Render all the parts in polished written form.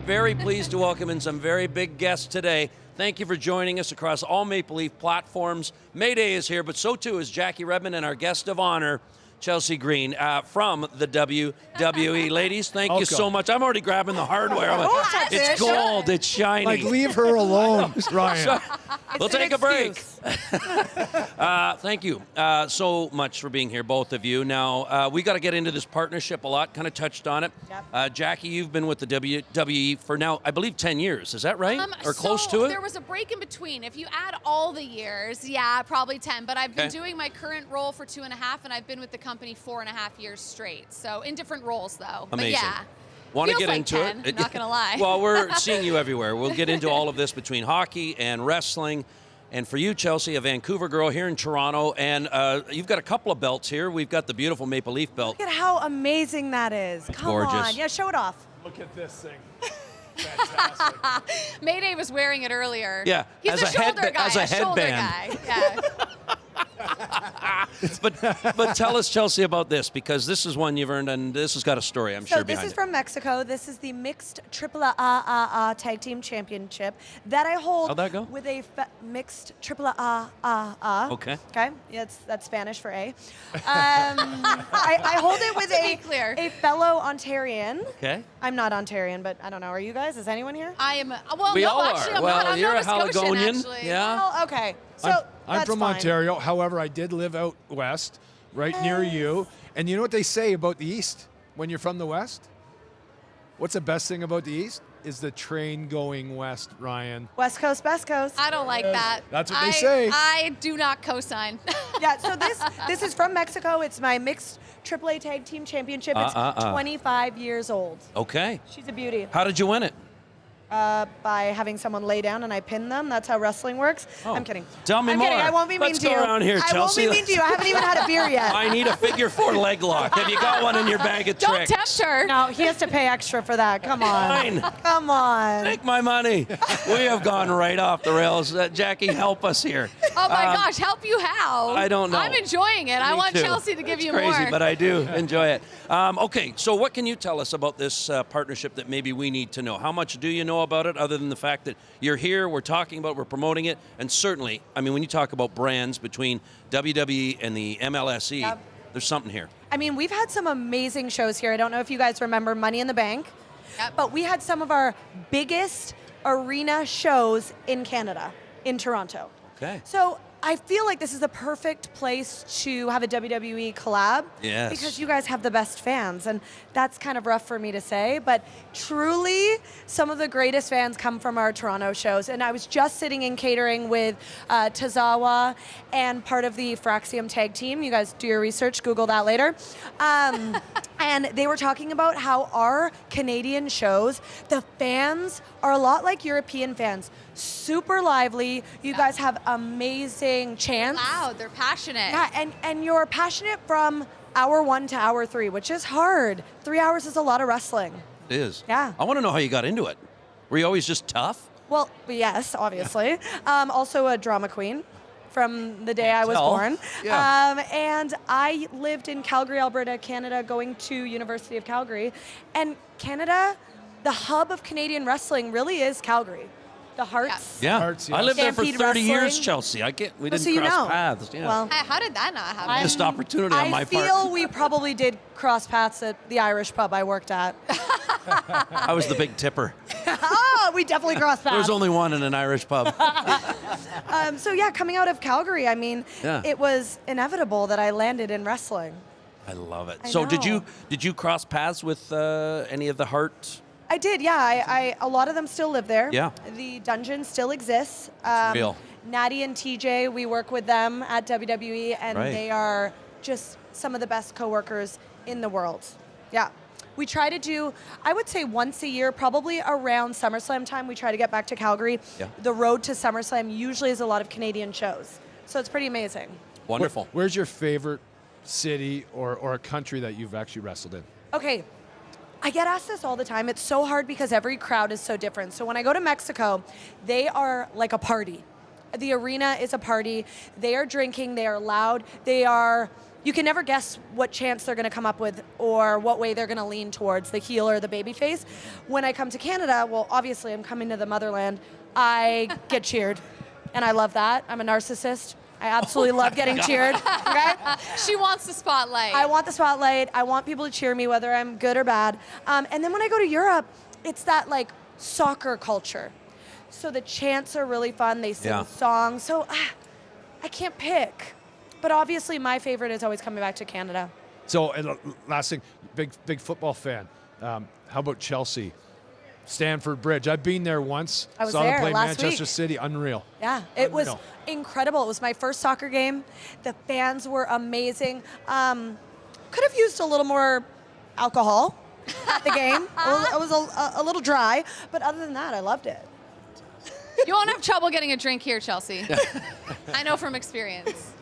very pleased to welcome in some very big guests today. Thank you for joining us across all Maple Leaf platforms. Mayday is here, but so too is Jackie Redmond and our guest of honor, Chelsea Green, from the WWE. Ladies, thank you so much. I'm already grabbing the hardware. It's gold. It's shiny. Like, leave her alone, Ryan. We'll take a break. Thank you so much for being here, both of you. Now, we got to get into this partnership a lot, kind of touched on it. Yep. Jackie, you've been with the WWE for now, I believe, 10 years. Is that right? Or close to it? There was a break in between. If you add all the years, yeah, probably 10. But I've been doing my current role for 2.5, and I've been with the company 4.5 years straight. So in different roles, though. Amazing. But yeah. Want to get like into 10, it? Not gonna lie. Well, we're seeing you everywhere. We'll get into all of this between hockey and wrestling. And for you, Chelsea, a Vancouver girl here in Toronto, and you've got a couple of belts here. We've got the beautiful Maple Leaf belt. Look at how amazing that is. It's Come gorgeous. on. Yeah, show it off. Look at this thing. Fantastic. Mayday was wearing it earlier. Yeah, He's as a a shoulder guy. as a shoulder headband. guy. Yeah. But tell us, Chelsea, about this, because this is one you've earned, and this has got a story, I'm sure, behind it. So this is from Mexico. This is the Mixed Triple A Tag Team Championship that I hold. How'd that go? With a Mixed Triple A. Okay. Okay, yeah, that's Spanish for A. I hold it with a fellow Ontarian. Okay. I'm not Ontarian, but I don't know. Are you guys? Is anyone here? I am. Well, We no, all actually, are. I'm Well, not. I'm you're Nova a Scotian, Haligonian. actually. Yeah. Oh, okay. So I'm that's from fine. Ontario. However, I did live out west, right near you. And you know what they say about the East when you're from the West? What's the best thing about the East? Is the train going west, Ryan. West Coast, best coast. I don't like that. That's what they say. I do not co-sign. Yeah, so this is from Mexico. It's my Mixed AAA Tag Team Championship. It's 25 years old. Okay. She's a beauty. How did you win it? By having someone lay down and I pin them. That's how wrestling works. Oh. I'm kidding. Tell me I'm more. kidding. I won't be mean Let's to go you. around here, I won't Chelsea. be mean to you. I haven't even had a beer yet. I need a figure 4 leg lock. Have you got one in your bag of Don't tricks? tempt her. No, he has to pay extra for that. Come on. Fine. Come on. Take my money. We have gone right off the rails. Jackie, help us here. Oh my gosh, help you how? I don't know. I'm enjoying it. I Me want too. Chelsea to give It's you crazy, more. but I do enjoy it. Okay, so what can you tell us about this partnership that maybe we need to know? How much do you know about it, other than the fact that you're here, we're talking about, we're promoting it, and certainly, I mean, when you talk about brands between WWE and the MLSE, there's something here. I mean, we've had some amazing shows here. I don't know if you guys remember Money in the Bank, but we had some of our biggest arena shows in Canada, in Toronto. Okay. So I feel like this is the perfect place to have a WWE collab. Yes. Because you guys have the best fans, and that's kind of rough for me to say, but truly, some of the greatest fans come from our Toronto shows. And I was just sitting in catering with Tazawa and part of the Fraxium tag team. You guys do your research, Google that later. And they were talking about how our Canadian shows, the fans are a lot like European fans. Super lively. You guys have amazing chants. Loud, they're passionate. Yeah, and you're passionate from hour 1 to hour 3, which is hard. 3 hours is a lot of wrestling. It is. Yeah. I want to know how you got into it. Were you always just tough? Well, yes, obviously. Also a drama queen from the day I was born. Yeah. And I lived in Calgary, Alberta, Canada, going to University of Calgary. And Canada, the hub of Canadian wrestling really is Calgary. The Hearts. Yeah. Hearts, yes. I lived there for Stampede 30 years, Wrestling. Chelsea. We didn't So you cross know. paths. Yeah. Well, How did that not happen? Missed opportunity on my I part. feel we probably did cross paths at the Irish pub I worked at. I was the big tipper. Oh, we definitely crossed paths. There was only one in an Irish pub. So yeah, coming out of Calgary, I mean, it was inevitable that I landed in wrestling. I love it. I So know. did you cross paths with any of the Heart? I did, yeah. I a lot of them still live there. Yeah. The dungeon still exists. Real. Natty and TJ, we work with them at WWE, and Right. they are just some of the best coworkers in the world. Yeah. We try to do, I would say once a year, probably around SummerSlam time, we try to get back to Calgary. Yeah. The road to SummerSlam usually is a lot of Canadian shows. So it's pretty amazing. Wonderful. Where's your favorite city or a country that you've actually wrestled in? Okay, I get asked this all the time. It's so hard because every crowd is so different. So when I go to Mexico, they are like a party. The arena is a party. They are drinking. They are loud. You can never guess what chance they're going to come up with or what way they're going to lean towards, the heel or the baby face. When I come to Canada, well, obviously I'm coming to the motherland, I get cheered. And I love that. I'm a narcissist. I absolutely love getting cheered. Okay? She wants the spotlight. I want the spotlight. I want people to cheer me, whether I'm good or bad. And then when I go to Europe, it's that like soccer culture. So the chants are really fun. They sing songs. So I can't pick. But obviously, my favorite is always coming back to Canada. So, and last thing, big football fan. How about Chelsea? Stamford Bridge. I've been there once. I was Saw there them play last Manchester week. City. Unreal. Yeah, it was incredible. It was my first soccer game. The fans were amazing. Could have used a little more alcohol at the game. It was a little dry, but other than that, I loved it. You won't have trouble getting a drink here, Chelsea. I know from experience.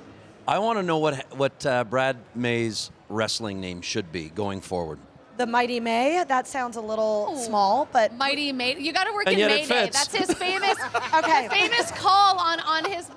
I want to know what Brad May's wrestling name should be going forward. The Mighty May, that sounds a little small, but Mighty May. You got to work And in yet it Mayday. fits. That's his famous, Okay. famous call on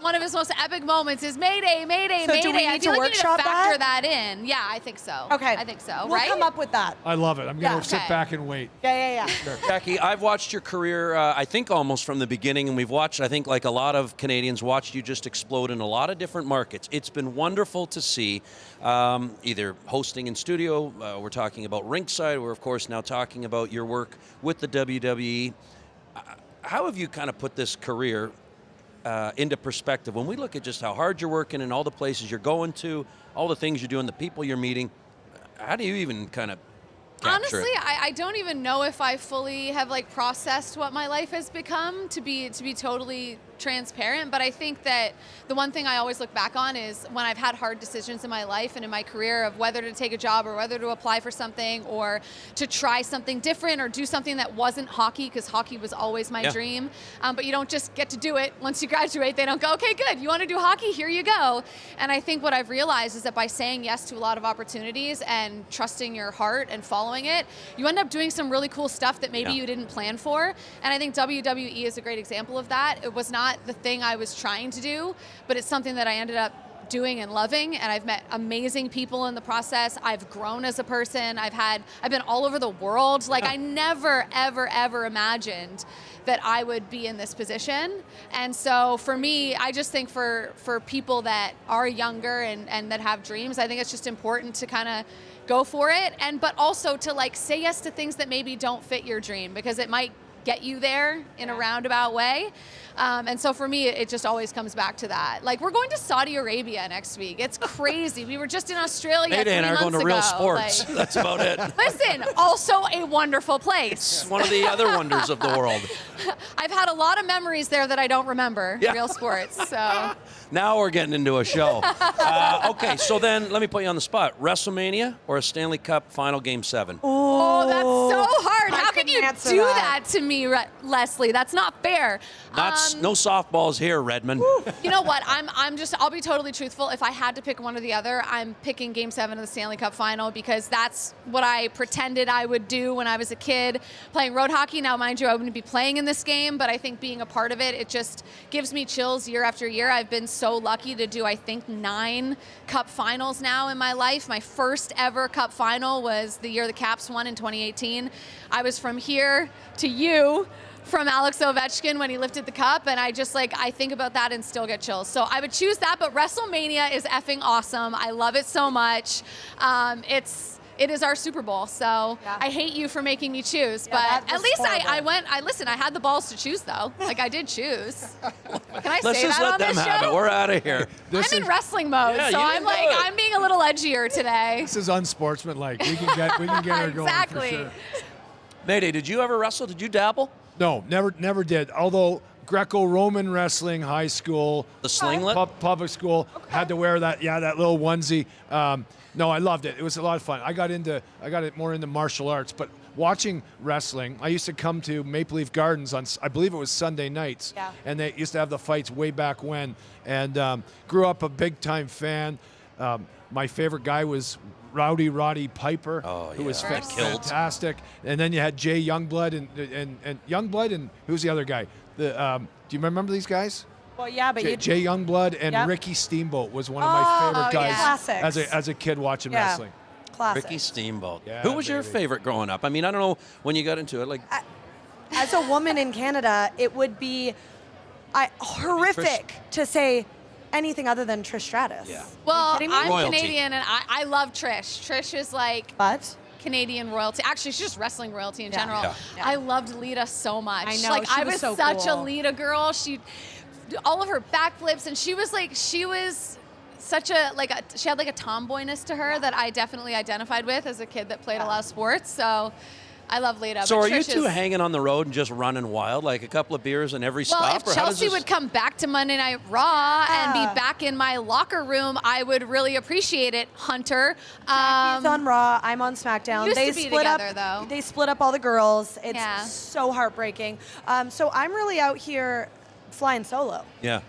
one of his most epic moments is Mayday, Mayday, So Mayday. do we I need feel to like you need to workshop factor that? that in. Yeah, I think so. okay. I think so. We'll right? come up with that. I love it. I'm going Yeah. to sit Okay. back and wait. Yeah. Jackie, I've watched your career, I think almost from the beginning, and we've watched, I think like a lot of Canadians, watched you just explode in a lot of different markets. It's been wonderful to see, either hosting in studio, we're talking about ringside, we're of course now talking about your work with the WWE. How have you kind of put this career into perspective? When we look at just how hard you're working and all the places you're going to, all the things you're doing, the people you're meeting, how do you even kind of capture Honestly, it? I don't even know if I fully have like processed what my life has become, to be totally transparent. But I think that the one thing I always look back on is when I've had hard decisions in my life and in my career of whether to take a job or whether to apply for something or to try something different or do something that wasn't hockey, because hockey was always my dream. But you don't just get to do it. Once you graduate, they don't go, okay, good, you want to do hockey? Here you go. And I think what I've realized is that by saying yes to a lot of opportunities and trusting your heart and following it, you end up doing some really cool stuff that maybe you didn't plan for. And I think WWE is a great example of that. It was not the thing I was trying to do, but it's something that I ended up doing and loving, and I've met amazing people in the process. I've grown as a person. I've been all over the world. Like I never, ever imagined that I would be in this position. And so for me, I just think for people that are younger and that have dreams, I think it's just important to kind of go for it, but also to like say yes to things that maybe don't fit your dream, because it might get you there in a roundabout way. And so for me, it just always comes back to that. Like we're going to Saudi Arabia next week. It's crazy. We were just in Australia 3 Mayday and I are going to months Real ago. Sports. Like, That's about it. listen, also a wonderful place. It's one of the other wonders of the world. I've had a lot of memories there that I don't remember. Yeah. Real Sports. So Now we're getting into a show. Okay, so then let me put you on the spot. WrestleMania or a Stanley Cup Final Game 7? oh, that's so hard. I How can couldn't you answer do that. that to me, Leslie? That's not fair. No softballs here, Redmond. You know what? I'll be totally truthful. If I had to pick one or the other, I'm picking Game 7 of the Stanley Cup Final, because that's what I pretended I would do when I was a kid playing road hockey. Now, mind you, I wouldn't be playing in this game, but I think being a part of it, it just gives me chills year after year. I've been so lucky to do, I think, 9 Cup Finals now in my life. My first ever Cup Final was the year the Caps won in 2018. I was from here to you, from Alex Ovechkin when he lifted the cup, and I think about that and still get chills. So I would choose that, but WrestleMania is effing awesome. I love it so much. It is our Super Bowl, so I hate you for making me choose, but that at was least horrible. I had the balls to choose, though. Like, I did choose. Can I Let's say just that let on them this have show? it. We're out of here. I'm in wrestling mode, Yeah, so you I'm can do it. I'm being a little edgier today. This is unsportsmanlike. We can get her going Exactly. for sure. Mayday, did you ever wrestle? Did you dabble? No, never did. Although Greco-Roman wrestling, high school, The slinglet? public school, had to wear that little onesie. No, I loved it. It was a lot of fun. I got more into martial arts, but watching wrestling, I used to come to Maple Leaf Gardens on, I believe it was Sunday nights, and they used to have the fights way back when, and grew up a big-time fan. My favorite guy was Rowdy Roddy Piper, who was killed. fantastic. And then you had Jay Youngblood and Youngblood, and who's the other guy? Do you remember these guys? Well, yeah, but you Jay Youngblood and Yep. Ricky Steamboat was one of my favorite guys Classics. as a kid watching Yeah. wrestling. classic. Ricky Steamboat. Yeah, Who was your baby. favorite growing up? I mean, I don't know when you got into it. Like, As a woman in Canada, it would be horrific to say anything other than Trish Stratus. Yeah. Well, kidding me? I'm Royalty. Canadian, and I love Trish. Trish is like But Canadian royalty. Actually, she's just wrestling royalty in general. Yeah. I loved Lita so much. I know, Like she I was was so such cool. a Lita girl. All of her backflips, and she was such a she had like a tomboyness to her that I definitely identified with as a kid that played a lot of sports. So I love Lita. so but are you Trish two is- hanging on the road and just running wild, like a couple of beers in every Well, stop? if or how does Chelsea this- would come back to Monday Night Raw and Yeah. be back in my locker room, I would really appreciate it, Hunter. Jackie's on Raw. I'm on SmackDown. Used They to be split together, up. though. They split up all the girls. It's Yeah. so heartbreaking. So I'm really out here flying solo. Yeah.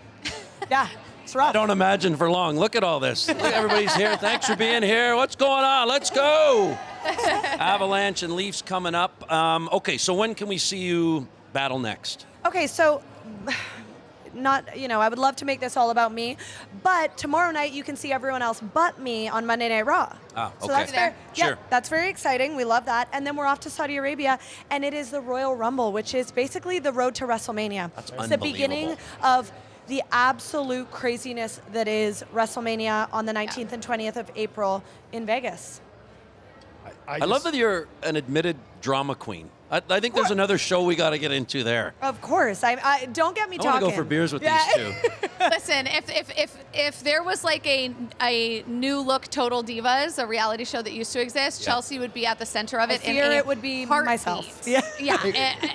Yeah, it's rough. I don't imagine for long. Look at all this. Look, everybody's here. Thanks for being here. What's going on? Let's go. Avalanche and Leafs coming up. Okay, so when can we see you battle next? Okay, so I would love to make this all about me, but tomorrow night you can see everyone else but me on Monday Night Raw. Ah, So okay. that's There. Sure. that's very exciting. We love that. And then we're off to Saudi Arabia, and it is the Royal Rumble, which is basically the road to WrestleMania. That's It's the beginning of the absolute craziness that is WrestleMania on the 19th and 20th of April in Vegas. I love that you're an admitted drama queen. I think there's another show we got to get into there. Of course. I don't get me I want talking. to go for beers with these two. Listen, if there was like a new look Total Divas, a reality show that used to exist, Chelsea would be at the center of I it. fear in a it would be heartbeat. myself. Yeah.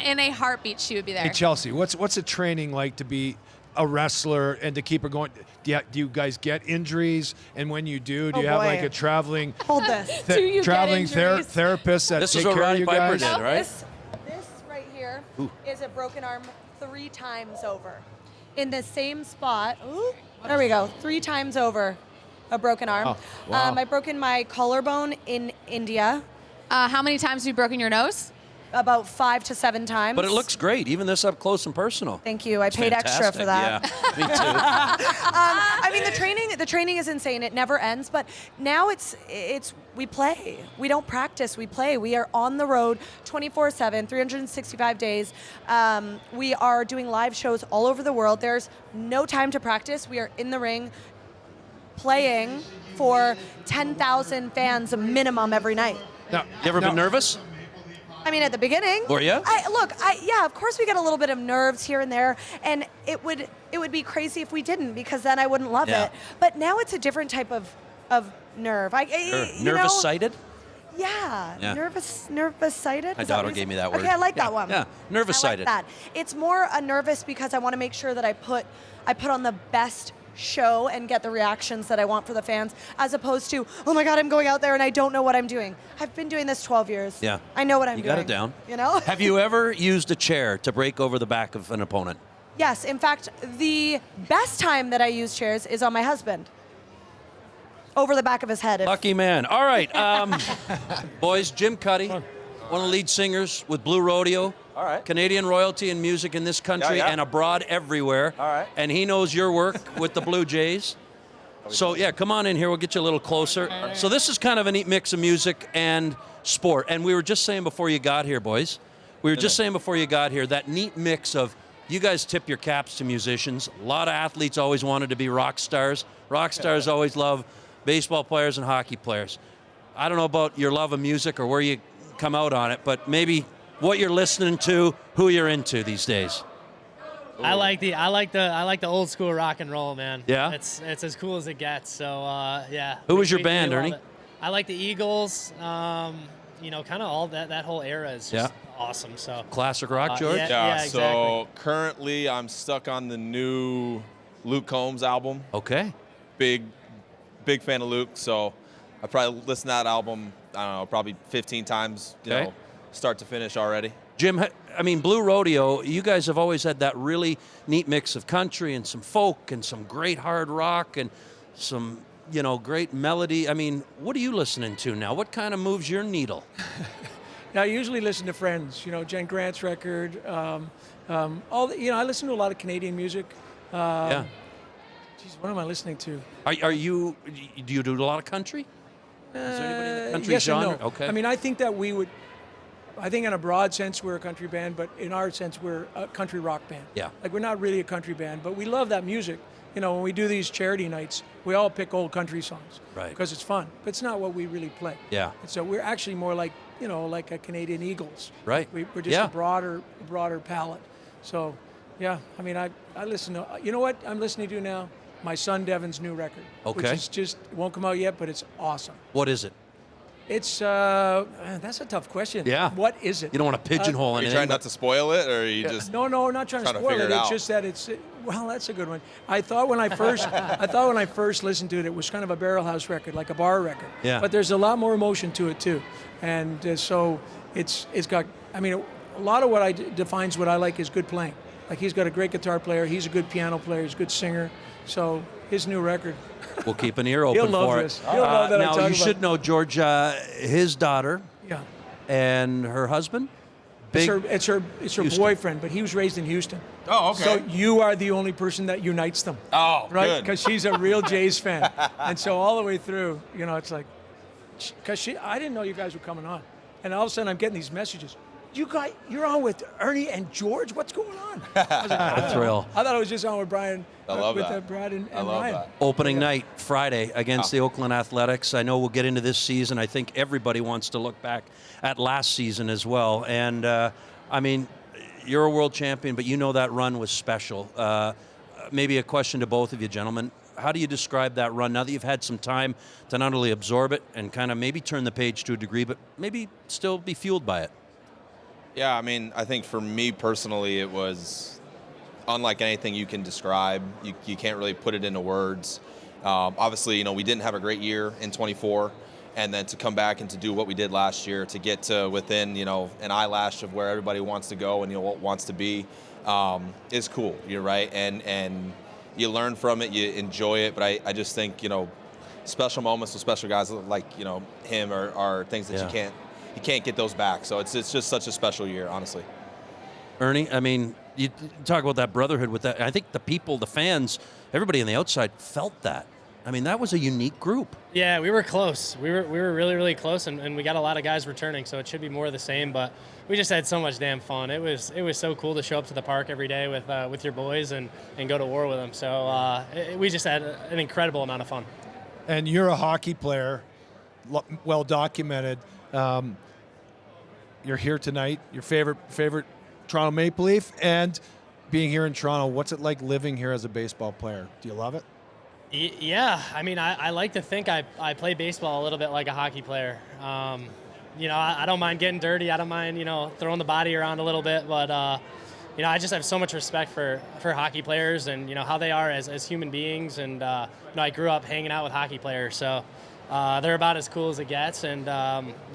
In a heartbeat, she would be there. Hey, Chelsea, what's it training like to be a wrestler and to keep her going? Do you guys get injuries? And when you do Oh, you have boy. like a traveling Hold this. Do you get traveling injuries? therapist that This take is what care of Roddy you Piper guys? did, right? This right here is a broken arm 3 times over. In the same spot. Ooh, there we go. 3 times over a broken arm. Oh, wow. I've broken my collarbone in India How many times have you broken your nose? about 5 to 7 times. But it looks great, even this up close and personal. Thank you. I It's paid extra for that. fantastic. Yeah, me too. I mean, the training is insane. It never ends. But now it's we play. We don't practice. We play. We are on the road 24/7, 365 days. We are doing live shows all over the world. There's no time to practice. We are in the ring, playing for 10,000 fans minimum every night. Now, You ever been nervous? I mean, at the beginning. Were ya? Yeah, of course we get a little bit of nerves here and there, and it would be crazy if we didn't, because then I wouldn't love Yeah. it. But now it's a different type of nerve. Nervous-sighted? Yeah. Yeah. Nervous-sighted. My Is that daughter what you gave me said? that word. Okay, I like Yeah, that one. yeah. Nervous-sighted. I like that. It's more a nervous because I want to make sure that I put on the best show and get the reactions that I want for the fans, as opposed to, oh my God, I'm going out there and I don't know what I'm doing. I've been doing this 12 years. Yeah. I know what I'm You doing. got it down. You know? Have you ever used a chair to break over the back of an opponent? Yes, in fact, the best time that I use chairs is on my husband. Over the back of his head. Lucky man. All right, boys, Jim Cuddy, one of the lead singers with Blue Rodeo. All right. Canadian royalty in music in this country Yeah, yeah. and abroad everywhere. All right. And he knows your work with the Blue Jays. So, yeah, come on in here. We'll get you a little closer. So this is kind of a neat mix of music and sport. And we were just saying before you got here, boys, that neat mix of you guys tip your caps to musicians. A lot of athletes always wanted to be rock stars. Rock stars always love baseball players and hockey players. I don't know about your love of music or where you come out on it, but maybe what you're listening to, who you're into these days. I like the old school rock and roll, man. Yeah? It's as cool as it gets. So yeah. Who was your We band, love Ernie? it. I like the Eagles. Kind of all that whole era is just awesome. So Classic rock, George? yeah. Yeah, exactly. so currently I'm stuck on the new Luke Combs album. Okay. Big fan of Luke, so I probably listened to that album, I don't know, probably 15 times, Okay. start to finish already. Jim, I mean, Blue Rodeo, you guys have always had that really neat mix of country and some folk and some great hard rock and some, great melody. I mean, what are you listening to now? What kind of moves your needle? Now, I usually listen to friends. Jen Grant's record. I listen to a lot of Canadian music. Yeah. Geez, what am I listening to? Are you? Do you do a lot of country? Is there anybody in the country Yes and genre? no. Okay. I mean, I think that we would. I think in a broad sense we're a country band, but in our sense we're a country rock band. Yeah. Like we're not really a country band, but we love that music. You know, when we do these charity nights, we all pick old country songs. Right. Because it's fun. But it's not what we really play. Yeah. And so we're actually more like, you know, like a Canadian Eagles. Right. We're just Yeah. a broader palette. So, yeah, I mean, I listen to, you know what I'm listening to now? My son Devin's new record. Okay. Which is just, it won't come out yet, but it's awesome. What is it? It's, that's a tough question. Yeah. What is it? You don't want to pigeonhole Are you anything. trying not to spoil it, or are you just No, not trying to trying to spoil figure it. it It's out? just that it's, well, that's a good one. I thought when I first listened to it, it was kind of a barrel house record, like a bar record. Yeah. But there's a lot more emotion to it too, and so it's got. I mean, a lot of what defines what I like is good playing. Like he's got a great guitar player, he's a good piano player, he's a good singer. So his new record. We'll keep an ear open He'll love for this. it. He'll love that I now talk you about should know, George. His daughter Yeah. and her husband. It's Big. her Houston. boyfriend, but he was raised in Houston. Oh, okay. So you are the only person that unites them. Oh, right? good. Because she's a real Jays fan, and so all the way through, you know, it's like, because I didn't know you guys were coming on, and all of a sudden I'm getting these messages. You're on with Ernie and George. What's going on? I was like, I don't know. thrill. I thought I was just on with Brian. I love with that. Brad and I love Ryan. that. Opening night Friday against the Oakland Athletics. I know we'll get into this season. I think everybody wants to look back at last season as well. And I mean, you're a world champion, but you know that run was special. Maybe a question to both of you, gentlemen. How do you describe that run now that you've had some time to not only absorb it and kind of maybe turn the page to a degree, but maybe still be fueled by it? Yeah, I mean, I think for me personally, it was unlike anything you can describe. You can't really put it into words. Obviously, you know, we didn't have a great year in 24, and then to come back and to do what we did last year, to get to within, you know, an eyelash of where everybody wants to go and, you know, what wants to be, is cool. You're right, and you learn from it, you enjoy it. But I just think, you know, special moments with special guys like, you know, him are things that you can't get those back. So it's just such a special year, honestly. Ernie, I mean, you talk about that brotherhood with that. I think the people, the fans, everybody on the outside felt that. I mean, that was a unique group. Yeah, we were close. We were really, really close, and we got a lot of guys returning, so it should be more of the same. But we just had so much damn fun. It was so cool to show up to the park every day with your boys and go to war with them. So we just had an incredible amount of fun. And you're a hockey player, well documented. You're here tonight. Your favorite Toronto Maple Leaf, and being here in Toronto, what's it like living here as a baseball player? Do you love it? Yeah, I mean, I like to think I play baseball a little bit like a hockey player. You know, I don't mind getting dirty. I don't mind, you know, throwing the body around a little bit. But, you know, I just have so much respect for hockey players and, you know, how they are as human beings. And, you know, I grew up hanging out with hockey players. So they're about as cool as it gets. And,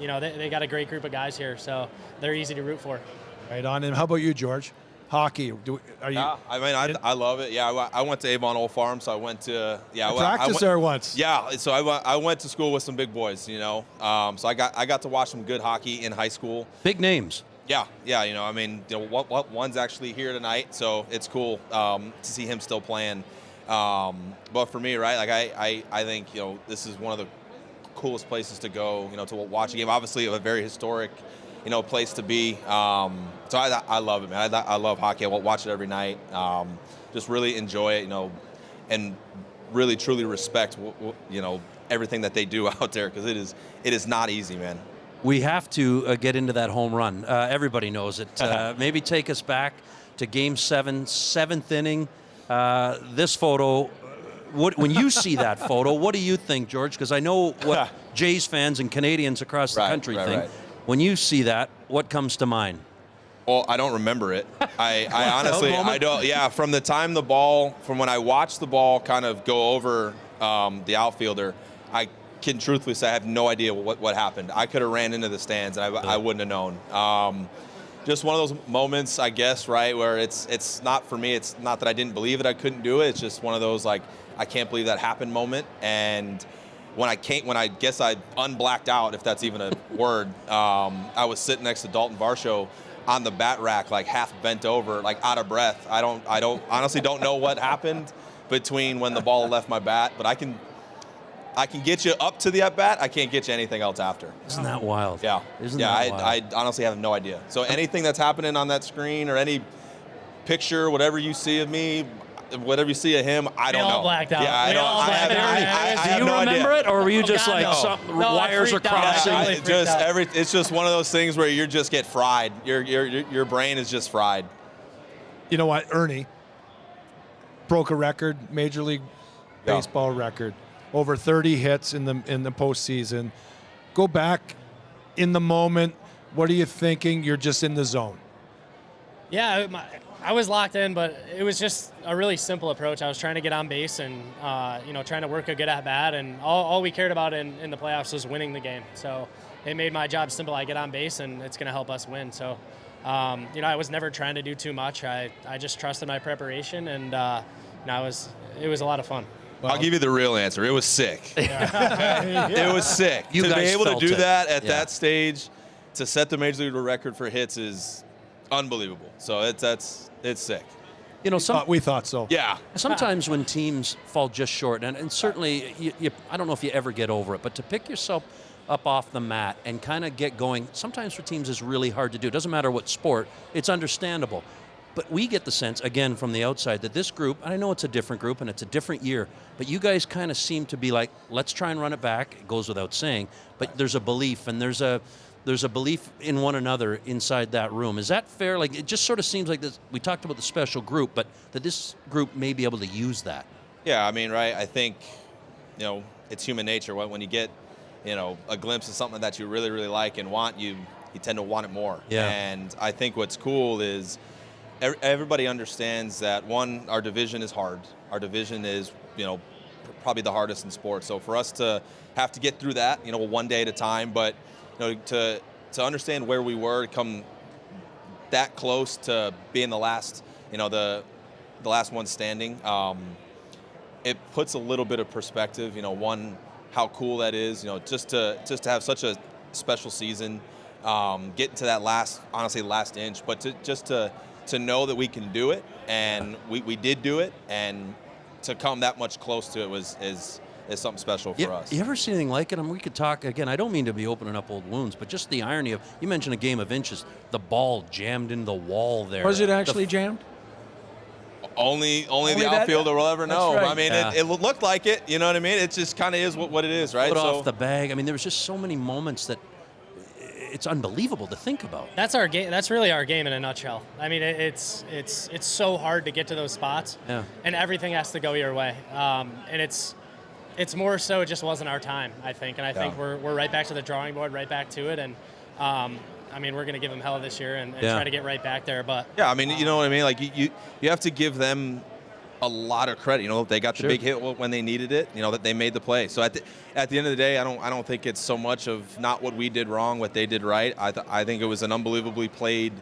you know, they got a great group of guys here. So they're easy to root for. Right on. And how about you, George? Hockey? Are you? Yeah, I mean, I love it. Yeah, I went to Avon Old Farm, so I went to I practiced there once. Yeah, so I went to school with some big boys, you know. So I got to watch some good hockey in high school. Big names. Yeah, you know, I mean, you know, what one's actually here tonight, so it's cool to see him still playing. But for me, right, like I think, you know, this is one of the coolest places to go, you know, to watch a game. Obviously, a very historic, you know, place to be. So I love it, man. I love hockey. I watch it every night. Just really enjoy it, you know, and really truly respect, you know, everything that they do out there, because it is not easy, man. We have to get into that home run. Everybody knows it. Maybe take us back to Game 7, 7th inning. This photo, when you see that photo, what do you think, George? Because I know what Jays fans and Canadians across the country think. Right. When you see that, what comes to mind? Well, I don't remember it. I honestly, I don't. Yeah, from when I watched the ball kind of go over the outfielder, I can truthfully say I have no idea what happened. I could have ran into the stands and I wouldn't have known. Just one of those moments, I guess, right, where it's not for me. It's not that I didn't believe it, I couldn't do it. It's just one of those, like, I can't believe that happened moment. And when I guess I unblacked out, if that's even a word, I was sitting next to Dalton Varsho on the bat rack, like half bent over, like out of breath. I honestly don't know what happened between when the ball left my bat, but I can get you up to the at bat. I can't get you anything else after. Isn't that wild? Yeah. Isn't that wild? I honestly have no idea. So anything that's happening on that screen or any picture, whatever you see of me, whatever you see of him, I don't know. all blacked out. Yeah, I We don't. all I blacked out. have Do you no remember idea. it, or were you just God, like no. some No, I wires are freaked out. crossing? I really freaked out. It's just one of those things where you just get fried. Your brain is just fried. You know what? Ernie broke a record, Major League Yeah. Baseball record, over 30 hits in the postseason. Go back in the moment. What are you thinking? You're just in the zone. Yeah, I was locked in, but it was just a really simple approach. I was trying to get on base and trying to work a good at bat, and all we cared about in the playoffs was winning the game. So it made my job simple. I get on base, and it's going to help us win. So I was never trying to do too much. I just trusted my preparation, and it was a lot of fun. I'll give you the real answer. It was sick. It was sick. You To be guys able to felt do it. that at Yeah. that stage, to set the Major League record for hits is unbelievable. So it's sick. You know, We thought so. Yeah. sometimes when teams fall just short, and certainly, I don't know if you ever get over it, but to pick yourself up off the mat and kind of get going, sometimes for teams is really hard to do. It doesn't matter what sport, it's understandable. But we get the sense, again, from the outside, that this group, and I know it's a different group and it's a different year, but you guys kind of seem to be like, let's try and run it back. It goes without saying, but there's a belief, and there's a belief in one another inside that room. Is that fair? Like, it just sort of seems like this. We talked about the special group, but that this group may be able to use that. Yeah, I mean, right, I think, it's human nature. When you get, a glimpse of something that you really, really like and want, you tend to want it more. Yeah. And I think what's cool is everybody understands that, one, our division is hard. Our division is, probably the hardest in sports. So for us to have to get through that, one day at a time, but, to understand where we were, come that close to being the last, the last one standing, it puts a little bit of perspective. One, how cool that is. Just to have such a special season, getting to that last inch, but to know that we can do it, and we did do it, and to come that much close to it is something special for us. You ever see anything like it? I mean, we could talk, again, I don't mean to be opening up old wounds, but just the irony of, you mentioned a game of inches, the ball jammed into the wall there. Was it actually jammed? Only the that- outfielder will ever know. right. I mean, Yeah. it looked like it. You know what I mean? It just kind of is what it is, right? Put off the bag. I mean, there was just so many moments that it's unbelievable to think about. That's our game. That's really our game in a nutshell. I mean, it's so hard to get to those spots, Yeah. and everything has to go your way. And it's more so it just wasn't our time, I think. And I think we're right back to the drawing board, right back to it. And I mean, we're going to give them hell this year and try to get right back there. But Yeah, I mean, you know what I mean? Like, you have to give them a lot of credit. They got the big hit when they needed it, that they made the play. So at the end of the day, I don't think it's so much of not what we did wrong, what they did right. I think it was an unbelievably played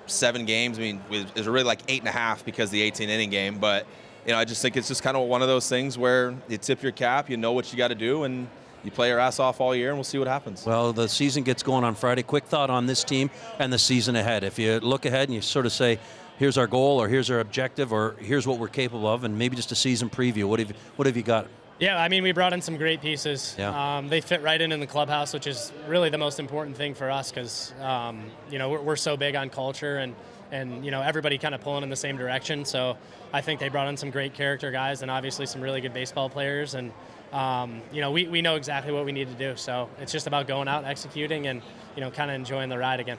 7 games. I mean, it was really like 8.5 because of the 18-inning game. But, I just think it's just kind of one of those things where you tip your cap, you know what you got to do, and you play your ass off all year, and we'll see what happens. Well, the season gets going on Friday. Quick thought on this team and the season ahead. If you look ahead and you sort of say, here's our goal, or here's our objective, or here's what we're capable of, and maybe just a season preview, what have you got? yeah, I mean, we brought in some great pieces. Yeah. They fit right in the clubhouse, which is really the most important thing for us because, we're so big on culture and everybody kind of pulling in the same direction. So I think they brought in some great character guys and obviously some really good baseball players. And, we know exactly what we need to do. So it's just about going out, executing, and, kind of enjoying the ride again.